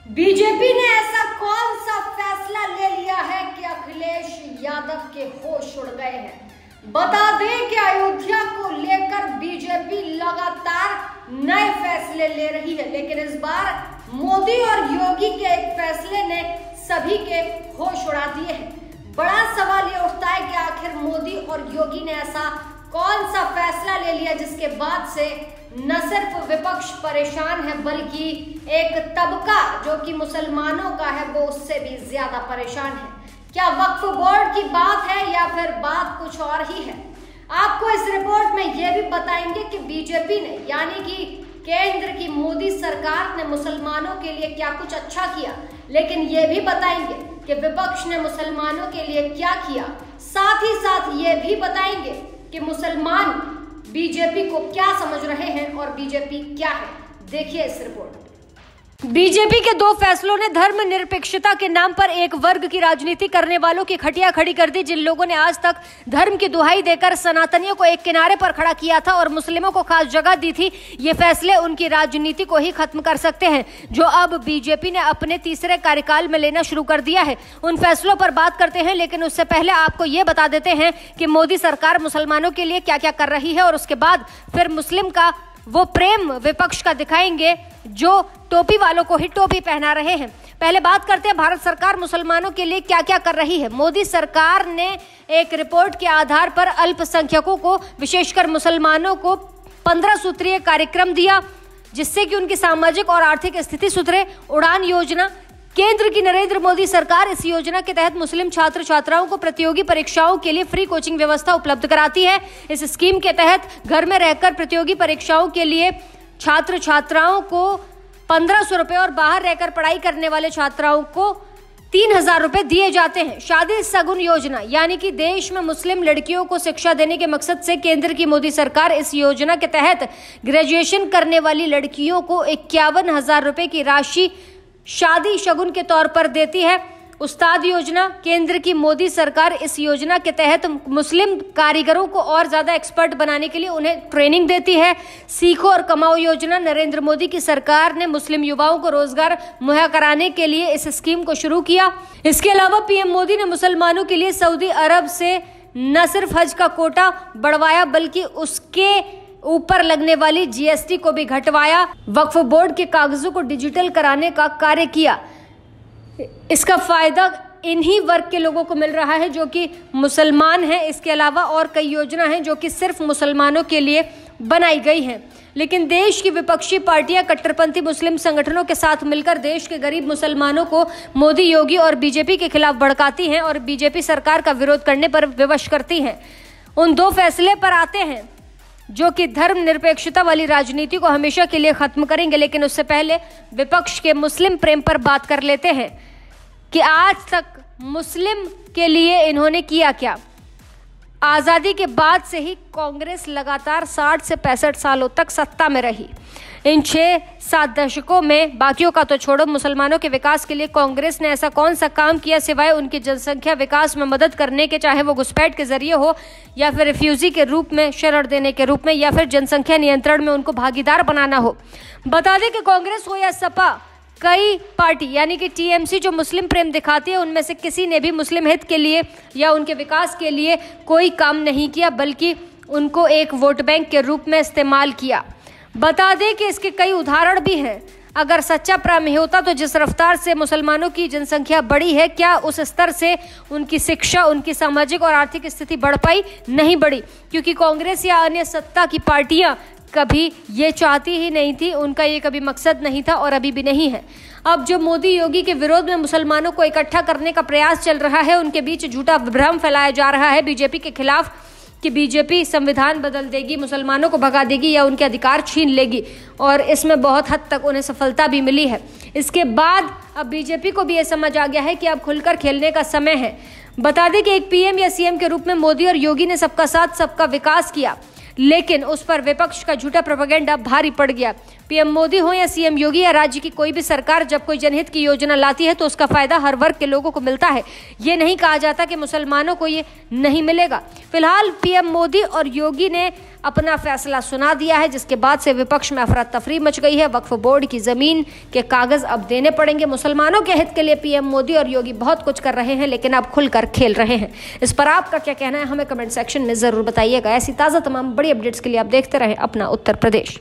BJP ने ऐसा कौन सा फैसला ले लिया है कि अखिलेश यादव के होश उड़ गए हैं। बता दें कि अयोध्या को लेकर बीजेपी लगातार नए फैसले ले रही है, लेकिन इस बार मोदी और योगी के एक फैसले ने सभी के होश उड़ा दिए हैं। बड़ा सवाल ये उठता है कि आखिर मोदी और योगी ने ऐसा कौन सा फैसला ले लिया जिसके बाद से न सिर्फ विपक्ष परेशान है बल्कि एक तबका जो कि मुसलमानों का है वो उससे भी ज्यादा परेशान है। क्या वक्फ बोर्ड की बात है या फिर बात कुछ और ही है? आपको इस रिपोर्ट में यह भी बताएंगे कि बीजेपी ने यानी कि केंद्र की मोदी सरकार ने मुसलमानों के लिए क्या कुछ अच्छा किया, लेकिन यह भी बताएंगे कि विपक्ष ने मुसलमानों के लिए क्या किया। साथ ही साथ ये भी बताएंगे कि मुसलमान बीजेपी को क्या समझ रहे हैं और बीजेपी क्या है। देखिए इस रिपोर्ट। बीजेपी के दो फैसलों ने धर्मनिरपेक्षता के नाम पर एक वर्ग की राजनीति करने वालों की खटिया खड़ी कर दी। जिन लोगों ने आज तक धर्म की दुहाई देकर सनातनियों को एक किनारे पर खड़ा किया था और मुस्लिमों को खास जगह दी थी, ये फैसले उनकी राजनीति को ही खत्म कर सकते हैं, जो अब बीजेपी ने अपने तीसरे कार्यकाल में लेना शुरू कर दिया है। उन फैसलों पर बात करते हैं, लेकिन उससे पहले आपको ये बता देते हैं कि मोदी सरकार मुसलमानों के लिए क्या क्या कर रही है और उसके बाद फिर मुस्लिम का वो प्रेम विपक्ष का दिखाएंगे जो टोपी वालों को ही टोपी पहना रहे हैं। पहले बात करते हैं भारत सरकार मुसलमानों के लिए क्या क्या कर रही है। मोदी सरकार ने एक रिपोर्ट के आधार पर अल्पसंख्यकों को विशेषकर मुसलमानों को 15 सूत्रीय कार्यक्रम दिया जिससे कि उनकी सामाजिक और आर्थिक स्थिति सुधरे। उड़ान योजना, केंद्र की नरेंद्र मोदी सरकार इस योजना के तहत मुस्लिम छात्र छात्राओं को प्रतियोगी परीक्षाओं के लिए फ्री कोचिंग व्यवस्था उपलब्ध कराती है। इस स्कीम के तहत घर में रहकर प्रतियोगी परीक्षाओं के लिए छात्र छात्राओं को 1500 रुपए और बाहर रहकर पढ़ाई करने वाले छात्राओं को 3000 रुपए दिए जाते हैं। शादी सगुन योजना यानी कि देश में मुस्लिम लड़कियों को शिक्षा देने के मकसद से केंद्र की मोदी सरकार इस योजना के तहत ग्रेजुएशन करने वाली लड़कियों को 51,000 रुपए की राशि शादी शगुन के तौर पर देती है। उस्ताद योजना, केंद्र की मोदी सरकार इस योजना के तहत मुस्लिम कारीगरों को और ज्यादा एक्सपर्ट बनाने के लिए उन्हें ट्रेनिंग देती है। सीखो और कमाओ योजना, नरेंद्र मोदी की सरकार ने मुस्लिम युवाओं को रोजगार मुहैया कराने के लिए इस स्कीम को शुरू किया। इसके अलावा पीएम मोदी ने मुसलमानों के लिए सऊदी अरब से न सिर्फ हज का कोटा बढ़वाया बल्कि उसके ऊपर लगने वाली जीएसटी को भी घटवाया। वक्फ बोर्ड के कागजों को डिजिटल कराने का कार्य किया। इसका फायदा इन्हीं वर्ग के लोगों को मिल रहा है जो कि मुसलमान हैं। इसके अलावा और कई योजना हैं जो कि सिर्फ मुसलमानों के लिए बनाई गई हैं, लेकिन देश की विपक्षी पार्टियां कट्टरपंथी मुस्लिम संगठनों के साथ मिलकर देश के गरीब मुसलमानों को मोदी, योगी और बीजेपी के खिलाफ भड़काती हैं और बीजेपी सरकार का विरोध करने पर विवश करती हैं। उन दो फैसले पर आते हैं जो कि धर्मनिरपेक्षता वाली राजनीति को हमेशा के लिए खत्म करेंगे, लेकिन उससे पहले विपक्ष के मुस्लिम प्रेम पर बात कर लेते हैं कि आज तक मुस्लिम के लिए इन्होंने किया क्या। आज़ादी के बाद से ही कांग्रेस लगातार 60 से 65 सालों तक सत्ता में रही। इन 6-7 दशकों में बाकियों का तो छोड़ो, मुसलमानों के विकास के लिए कांग्रेस ने ऐसा कौन सा काम किया सिवाय उनकी जनसंख्या विकास में मदद करने के, चाहे वो घुसपैठ के जरिए हो या फिर रिफ्यूजी के रूप में, शरण देने के रूप में, या फिर जनसंख्या नियंत्रण में उनको भागीदार बनाना हो। बता दें कि कांग्रेस हो या सपा, कई पार्टी यानी कि टीएमसी जो मुस्लिम प्रेम दिखाती है, उनमें से किसी ने भी मुस्लिम हित के लिए या उनके विकास के लिए कोई काम नहीं किया बल्कि उनको एक वोट बैंक के रूप में इस्तेमाल किया। बता दें कि इसके कई उदाहरण भी हैं। अगर सच्चा प्रेम होता तो जिस रफ्तार से मुसलमानों की जनसंख्या बढ़ी है, क्या उस स्तर से उनकी शिक्षा, उनकी सामाजिक और आर्थिक स्थिति बढ़ पाई? नहीं बढ़ी, क्योंकि कांग्रेस या अन्य सत्ता की पार्टियां कभी ये चाहती ही नहीं थी, उनका ये कभी मकसद नहीं था और अभी भी नहीं है। अब जो मोदी योगी के विरोध में मुसलमानों को इकट्ठा करने का प्रयास चल रहा है, उनके बीच झूठा भ्रम फैलाया जा रहा है बीजेपी के खिलाफ कि बीजेपी संविधान बदल देगी, मुसलमानों को भगा देगी या उनके अधिकार छीन लेगी, और इसमें बहुत हद तक उन्हें सफलता भी मिली है। इसके बाद अब बीजेपी को भी ये समझ आ गया है कि अब खुलकर खेलने का समय है। बता दें कि एक पीएम या सीएम के रूप में मोदी और योगी ने सबका साथ सबका विकास किया, लेकिन उस पर विपक्ष का झूठा प्रोपेगेंडा भारी पड़ गया। पीएम मोदी हो या सीएम योगी या राज्य की कोई भी सरकार, जब कोई जनहित की योजना लाती है तो उसका फायदा हर वर्ग के लोगों को मिलता है। ये नहीं कहा जाता कि मुसलमानों को ये नहीं मिलेगा। फिलहाल पीएम मोदी और योगी ने अपना फैसला सुना दिया है, जिसके बाद से विपक्ष में अफरा तफरी मच गई है। वक्फ बोर्ड की जमीन के कागज अब देने पड़ेंगे। मुसलमानों के हित के लिए पीएम मोदी और योगी बहुत कुछ कर रहे हैं, लेकिन अब खुलकर खेल रहे हैं। इस पर आपका क्या कहना है, हमें कमेंट सेक्शन में जरूर बताइएगा। ऐसी ताज़ा तमाम बड़ी अपडेट्स के लिए आप देखते रहें अपना उत्तर प्रदेश।